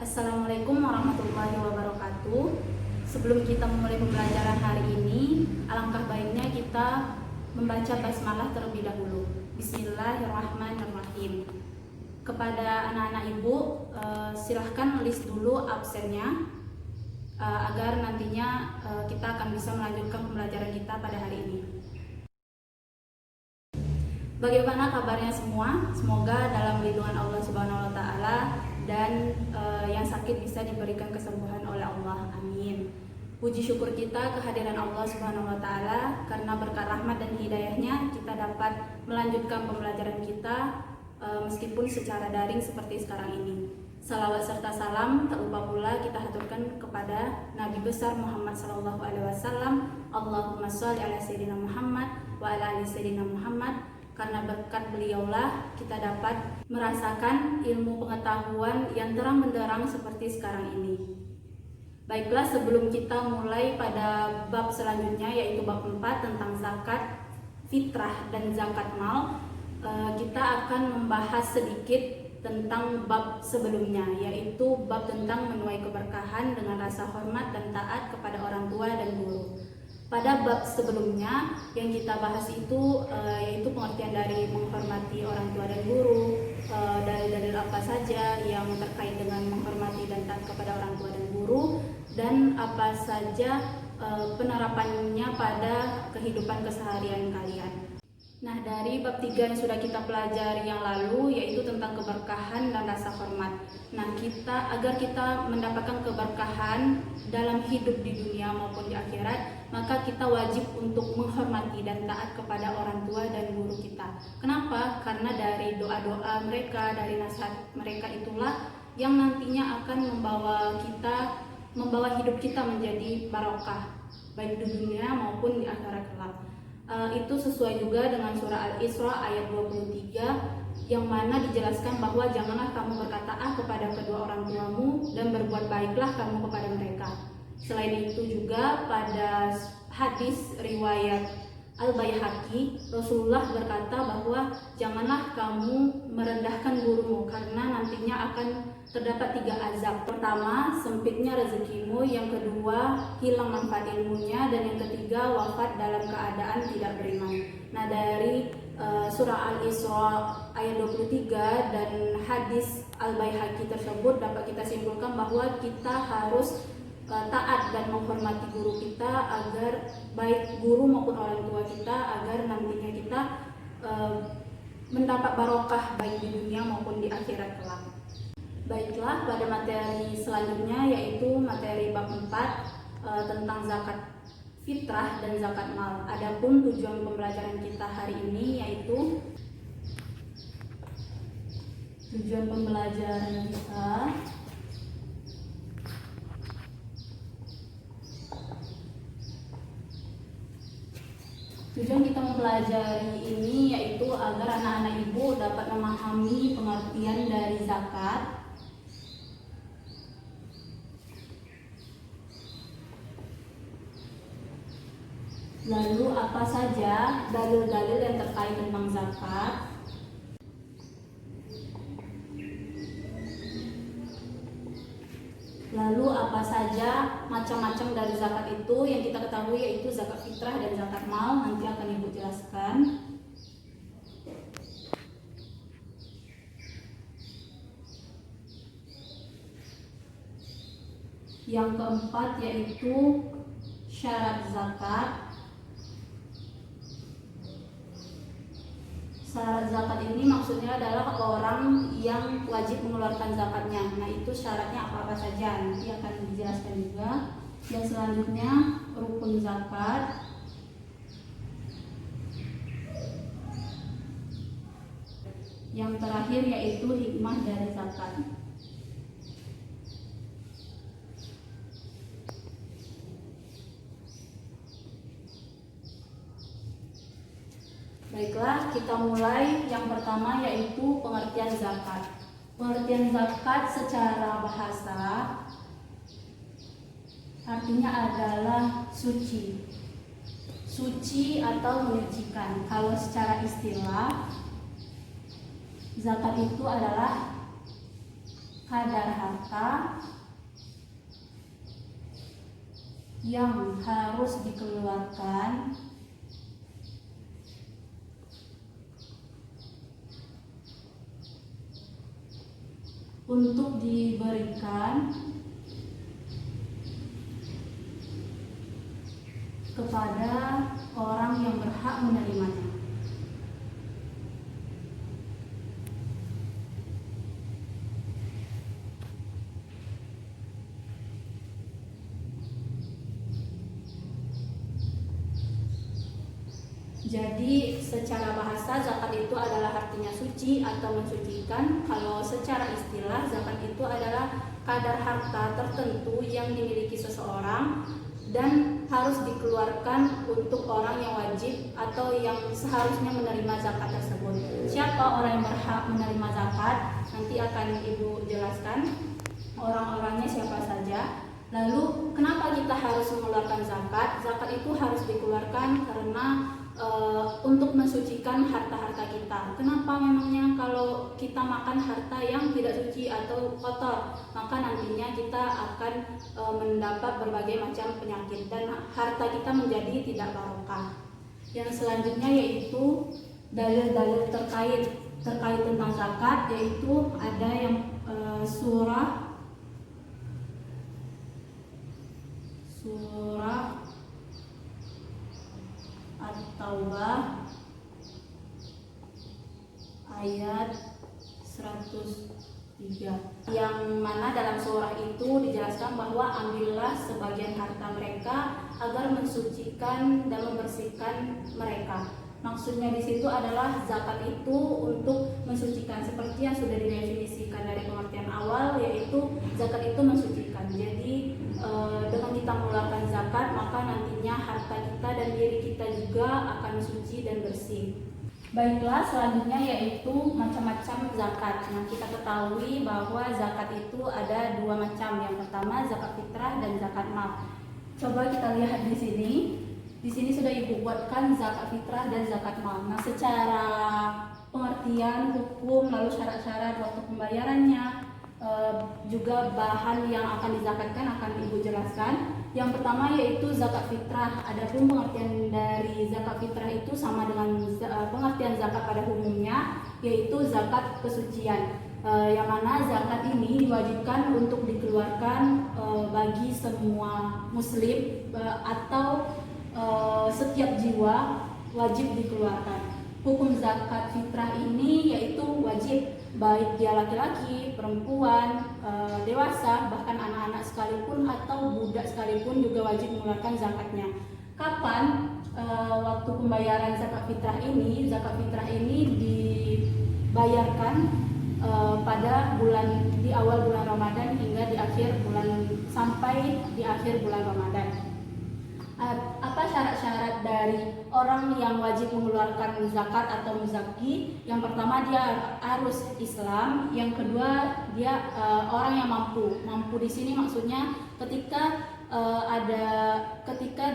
Assalamualaikum warahmatullahi wabarakatuh. Sebelum kita memulai pembelajaran hari ini, alangkah baiknya kita membaca basmalah terlebih dahulu. Bismillahirrahmanirrahim. Kepada anak-anak ibu, silahkan list dulu absennya agar nantinya kita akan bisa melanjutkan pembelajaran kita pada hari ini. Bagaimana kabarnya semua? Semoga dalam lindungan Allah Subhanahu wa taala dan yang sakit bisa diberikan kesembuhan oleh Allah. Amin. Puji syukur kita kehadiran Allah Subhanahu wa taala karena berkat rahmat dan hidayahnya kita dapat melanjutkan pembelajaran kita meskipun secara daring seperti sekarang ini. Salawat serta salam tak lupa pula kita haturkan kepada Nabi besar Muhammad sallallahu alaihi wasallam. Allahumma shalli ala sayyidina Muhammad wa ala ali sayyidina Muhammad. Karena berkat beliaulah kita dapat merasakan ilmu pengetahuan yang terang benderang seperti sekarang ini. Baiklah, sebelum kita mulai pada bab selanjutnya yaitu bab 4 tentang zakat fitrah dan zakat mal, kita akan membahas sedikit tentang bab sebelumnya, yaitu bab tentang menuai keberkahan dengan rasa hormat dan taat kepada orang tua dan guru. Pada bab sebelumnya yang kita bahas itu yaitu pengertian dari menghormati orang tua dan guru, dalil-dalil apa saja yang terkait dengan menghormati dan taat kepada orang tua dan guru, dan apa saja penerapannya pada kehidupan keseharian kalian. Nah, dari bab 3 yang sudah kita pelajari yang lalu yaitu tentang keberkahan dan rasa hormat. Nah, agar kita mendapatkan keberkahan dalam hidup di dunia maupun di akhirat, maka kita wajib untuk menghormati dan taat kepada orang tua dan guru kita. Kenapa? Karena dari doa-doa mereka, dari nasihat mereka itulah yang nantinya akan membawa hidup kita menjadi barokah, baik di dunia maupun di akhirat kelak. Itu sesuai juga dengan surah Al-Isra ayat 23 yang mana dijelaskan bahwa janganlah kamu berkata kepada kedua orang tuamu dan berbuat baiklah kamu kepada mereka. Selain itu juga pada hadis riwayat Al-Baihaqi, Rasulullah berkata bahwa janganlah kamu merendahkan gurumu karena nantinya akan terdapat 3 azab. Pertama, sempitnya rezekimu, yang kedua, hilang manfaat ilmunya, dan yang ketiga, wafat dalam keadaan tidak beriman. Nah, dari surah Al-Isra ayat 23 dan hadis Al-Baihaqi tersebut dapat kita simpulkan bahwa kita harus taat dan menghormati guru kita, agar baik guru maupun orang tua kita, agar nantinya kita mendapat barokah baik di dunia maupun di akhirat kelak. Baiklah, pada materi selanjutnya yaitu materi bab 4 tentang zakat fitrah dan zakat mal. Adapun tujuan pembelajaran kita hari ini yaitu tujuan pembelajaran kita mempelajari ini yaitu agar anak-anak ibu dapat memahami pengertian dari zakat, lalu apa saja dalil-dalil yang terkait tentang zakat, lalu apa saja macam-macam dari zakat itu yang kita ketahui yaitu zakat fitrah dan zakat mal. Nanti akan ibu jelaskan. Yang keempat yaitu syarat zakat. Syarat zakat ini maksudnya adalah orang yang wajib mengeluarkan zakatnya. Nah, itu syaratnya apa-apa saja, nanti akan dijelaskan juga. Dan selanjutnya rukun zakat. Yang terakhir yaitu hikmah dari zakat. Baiklah, kita mulai. Yang pertama yaitu pengertian zakat. Pengertian zakat secara bahasa artinya adalah suci. Suci atau menyucikan. Kalau secara istilah, zakat itu adalah kadar harta yang harus dikeluarkan untuk diberikan kepada orang yang berhak menerimanya. Jadi secara bahasa zakat itu adalah artinya suci atau mensucikan. Kalau secara istilah zakat itu adalah kadar harta tertentu yang dimiliki seseorang dan harus dikeluarkan untuk orang yang wajib atau yang seharusnya menerima zakat tersebut. Siapa orang yang berhak menerima zakat? Nanti akan Ibu jelaskan orang-orangnya siapa saja. Lalu kenapa kita harus mengeluarkan zakat? Zakat itu harus dikeluarkan karena untuk mensucikan harta-harta kita. Kenapa memangnya kalau kita makan harta yang tidak suci atau kotor, maka nantinya kita akan mendapat berbagai macam penyakit dan harta kita menjadi tidak barokah. Yang selanjutnya yaitu dalil-dalil terkait tentang zakat, yaitu ada yang surah At-Taubah ayat 103, yang mana dalam surah itu dijelaskan bahwa ambillah sebagian harta mereka agar mensucikan dan membersihkan mereka. Maksudnya di situ adalah zakat itu untuk mensucikan, seperti yang sudah didefinisikan dari pengertian awal, yaitu zakat itu mensucikan. Jadi dengan kita mengeluarkan zakat, maka nantinya harta kita dan diri kita juga akan suci dan bersih. Baiklah, selanjutnya yaitu macam-macam zakat. Nah, kita ketahui bahwa zakat itu ada dua macam. Yang pertama zakat fitrah dan zakat mal. Coba kita lihat di sini. Di sini sudah Ibu buatkan zakat fitrah dan zakat mal. Nah, secara pengertian, hukum, lalu syarat-syarat waktu pembayarannya, juga bahan yang akan dizakatkan akan Ibu jelaskan. Yang pertama yaitu zakat fitrah. Adapun pengertian dari zakat fitrah itu sama dengan pengertian zakat pada umumnya, yaitu zakat kesucian. Yang mana zakat ini diwajibkan untuk dikeluarkan bagi semua muslim atau setiap jiwa wajib dikeluarkan. Hukum zakat fitrah ini yaitu wajib, baik dia laki-laki, perempuan, dewasa, bahkan anak-anak sekalipun atau budak sekalipun juga wajib mengeluarkan zakatnya. Kapan waktu pembayaran zakat fitrah ini? Zakat fitrah ini dibayarkan pada di awal bulan Ramadan hingga di akhir bulan, sampai di akhir bulan Ramadan. Apa syarat-syarat dari orang yang wajib mengeluarkan zakat atau muzaki? Yang pertama dia harus Islam, yang kedua dia orang yang mampu. Mampu di sini maksudnya ketika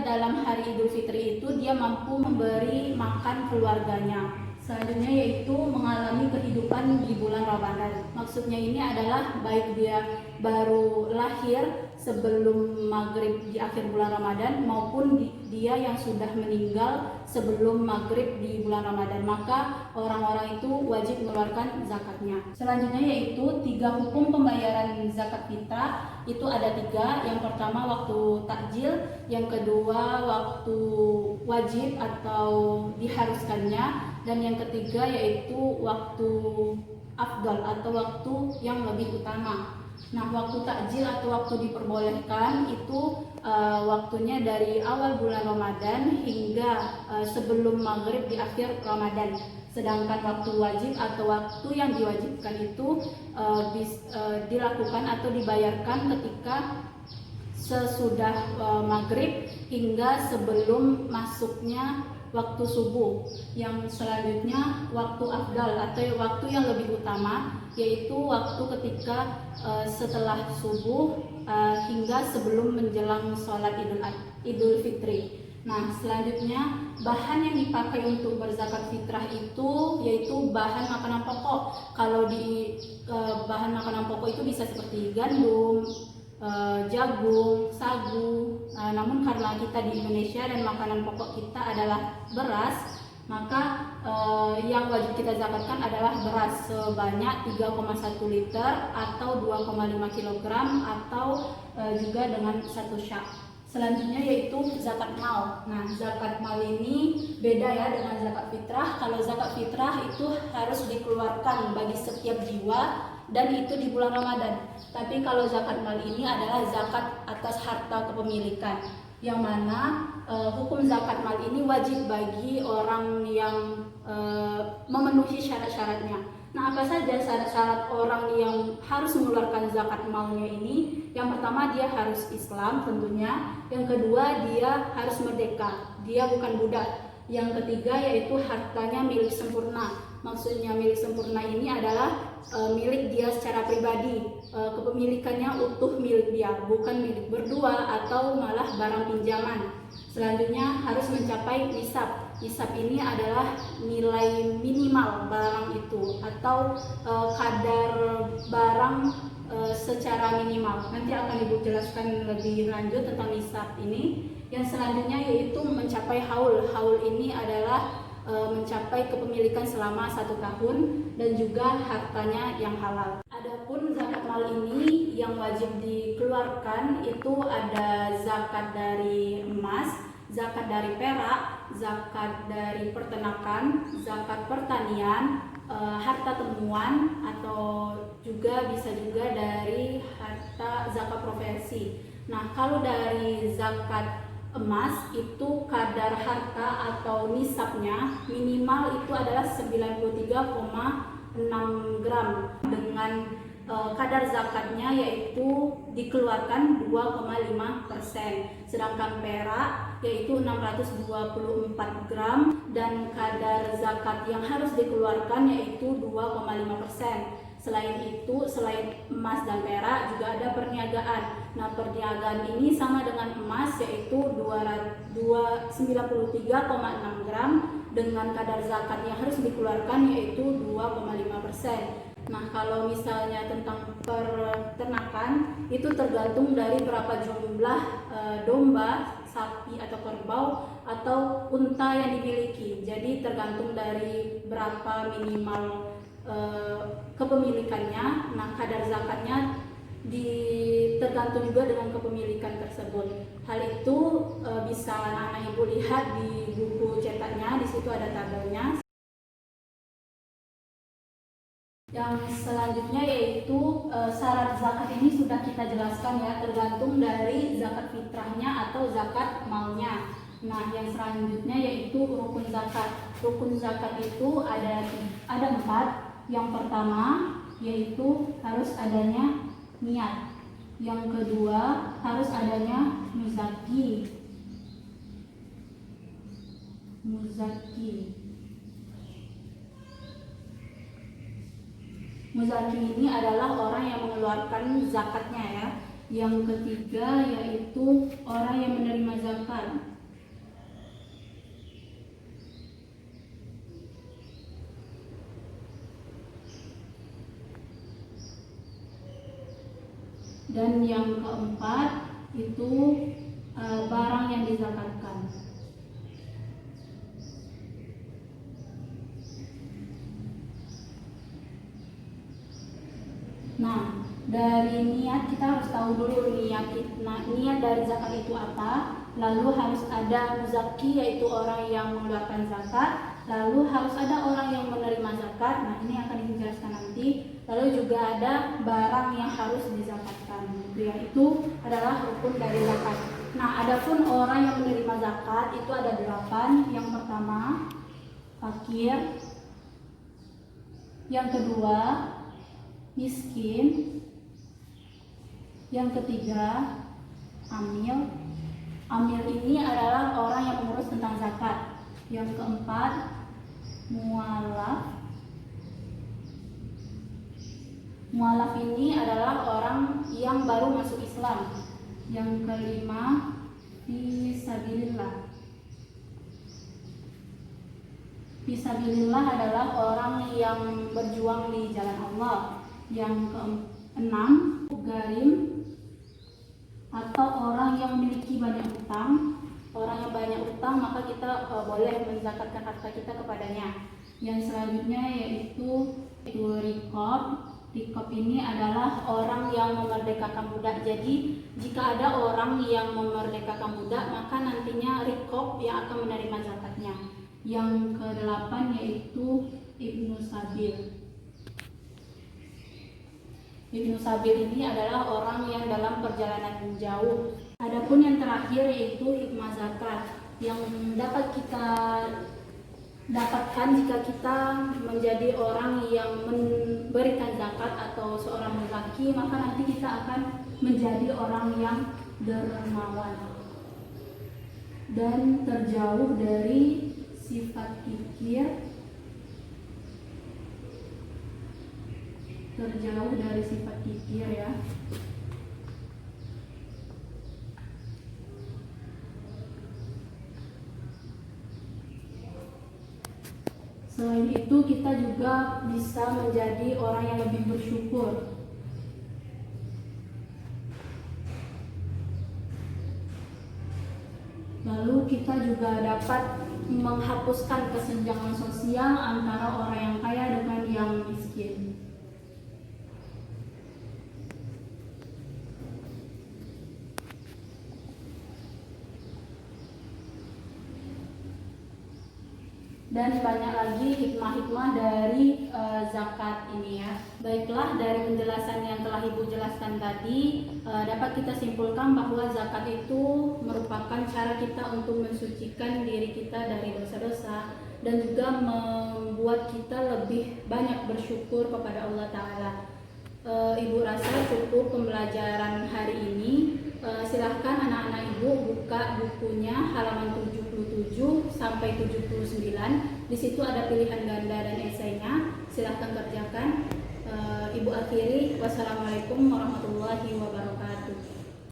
dalam hari Idul Fitri itu dia mampu memberi makan keluarganya. Selanjutnya yaitu mengalami kehidupan di bulan Ramadan. Maksudnya ini adalah baik dia baru lahir sebelum maghrib di akhir bulan Ramadan maupun dia yang sudah meninggal sebelum maghrib di bulan Ramadan, maka orang-orang itu wajib mengeluarkan zakatnya. Selanjutnya yaitu 3 hukum pembayaran zakat fitrah. Itu ada 3. Yang pertama waktu takjil, yang kedua waktu wajib atau diharuskannya, dan yang ketiga yaitu waktu afdal atau waktu yang lebih utama. Nah, waktu takjil atau waktu diperbolehkan itu waktunya dari awal bulan Ramadan hingga sebelum maghrib di akhir Ramadan. Sedangkan waktu wajib atau waktu yang diwajibkan itu dilakukan atau dibayarkan ketika sesudah maghrib hingga sebelum masuknya waktu subuh. Yang selanjutnya waktu afdal atau waktu yang lebih utama, yaitu waktu ketika setelah subuh hingga sebelum menjelang sholat Idul Fitri. Nah, selanjutnya bahan yang dipakai untuk berzakat fitrah itu yaitu bahan makanan pokok. Kalau di bahan makanan pokok itu bisa seperti gandum, jagung, sagu. Namun karena kita di Indonesia dan makanan pokok kita adalah beras, maka yang wajib kita zakatkan adalah beras sebanyak 3,1 liter atau 2,5 kg atau juga dengan 1 syak. Selanjutnya yaitu zakat mal. Nah, zakat mal ini beda ya dengan zakat fitrah. Kalau zakat fitrah itu harus dikeluarkan bagi setiap jiwa dan itu di bulan Ramadan. Tapi kalau zakat mal ini adalah zakat atas harta kepemilikan, yang mana hukum zakat mal ini wajib bagi orang yang memenuhi syarat-syaratnya. Nah, apa saja syarat-syarat orang yang harus mengeluarkan zakat malnya ini? Yang pertama, dia harus Islam tentunya. Yang kedua, dia harus merdeka, dia bukan budak. Yang ketiga yaitu hartanya milik sempurna. Maksudnya milik sempurna ini adalah milik dia secara pribadi, kepemilikannya utuh milik dia, bukan milik berdua atau malah barang pinjaman. Selanjutnya harus mencapai nisab. Nisab ini adalah nilai minimal barang itu atau kadar barang secara minimal. Nanti akan Ibu jelaskan lebih lanjut tentang nisab ini. Yang selanjutnya yaitu mencapai haul. Haul ini adalah mencapai kepemilikan selama 1 tahun dan juga hartanya yang halal. Adapun zakat mal ini yang wajib dikeluarkan itu ada zakat dari emas, zakat dari perak, zakat dari peternakan, zakat pertanian, harta temuan, atau juga bisa juga dari harta zakat profesi. Nah, kalau dari zakat emas itu kadar harta atau nisabnya minimal itu adalah 93,6 gram dengan kadar zakatnya yaitu dikeluarkan 2,5%. Sedangkan perak yaitu 624 gram dan kadar zakat yang harus dikeluarkan yaitu 2,5%. Selain itu, selain emas dan perak juga ada perniagaan. Nah, perniagaan ini sama dengan emas yaitu 93,6 gram dengan kadar zakat yang harus dikeluarkan yaitu 2,5%. Nah, kalau misalnya tentang peternakan itu tergantung dari berapa jumlah domba, sapi atau kerbau atau unta yang dimiliki. Jadi tergantung dari berapa minimal kepemilikannya. Nah, kadar zakatnya tergantung juga dengan kepemilikan tersebut. Hal itu bisa anak ibu lihat di buku cetaknya, di situ ada tabelnya. Yang selanjutnya yaitu syarat zakat ini sudah kita jelaskan ya, tergantung dari zakat fitrahnya atau zakat malnya. Nah, yang selanjutnya yaitu rukun zakat. Rukun zakat itu ada 4. Yang pertama yaitu harus adanya niat. Yang kedua harus adanya muzaki. Muzaki ini adalah orang yang mengeluarkan zakatnya ya. Yang ketiga yaitu orang yang menerima zakat. Dan yang keempat itu barang yang dizakatkan. Nah, dari niat kita harus tahu dulu niat dari zakat itu apa. Lalu harus ada muzaki yaitu orang yang mengeluarkan zakat. Lalu harus ada orang yang menerima zakat. Nah, ini akan dijelaskan nanti. Lalu juga ada barang yang harus dizakatkan. Yaitu adalah rukun dari zakat. Nah, adapun orang yang menerima zakat itu ada 8. Yang pertama fakir. Yang kedua miskin. Yang ketiga amil. Amil ini adalah orang yang mengurus tentang zakat. Yang keempat mualaf. Mualaf ini adalah orang yang baru masuk Islam. Yang kelima fisabilillah. Fisabilillah adalah orang yang berjuang di jalan Allah. Yang keenam, garim atau orang yang memiliki banyak utang. Orang yang banyak utang maka kita boleh menzakatkan harta kita kepadanya. Yang selanjutnya yaitu rikob. Rikob ini adalah orang yang memerdekakan budak. Jadi jika ada orang yang memerdekakan budak maka nantinya rikob yang akan menerima zakatnya. Yang kedelapan yaitu Ibnu Sabil. Ibnu Sabil ini adalah orang yang dalam perjalanan jauh. Adapun yang terakhir yaitu hikmah zakat yang dapat kita dapatkan jika kita menjadi orang yang memberikan zakat atau seorang muzaki, maka nanti kita akan menjadi orang yang dermawan dan terjauh dari sifat kikir, ya. Selain itu kita juga bisa menjadi orang yang lebih bersyukur. Lalu kita juga dapat menghapuskan kesenjangan sosial antara orang yang kaya dengan yang miskin. Dan banyak lagi hikmah-hikmah dari zakat ini ya. Baiklah, dari penjelasan yang telah Ibu jelaskan tadi dapat kita simpulkan bahwa zakat itu merupakan cara kita untuk mensucikan diri kita dari dosa-dosa dan juga membuat kita lebih banyak bersyukur kepada Allah Ta'ala. Ibu rasa cukup pembelajaran hari ini. Silahkan anak-anak Ibu buka bukunya halaman 77 sampai 79. Di situ ada pilihan ganda dan esainya. Silahkan kerjakan. Ibu akhiri. Wassalamualaikum warahmatullahi wabarakatuh.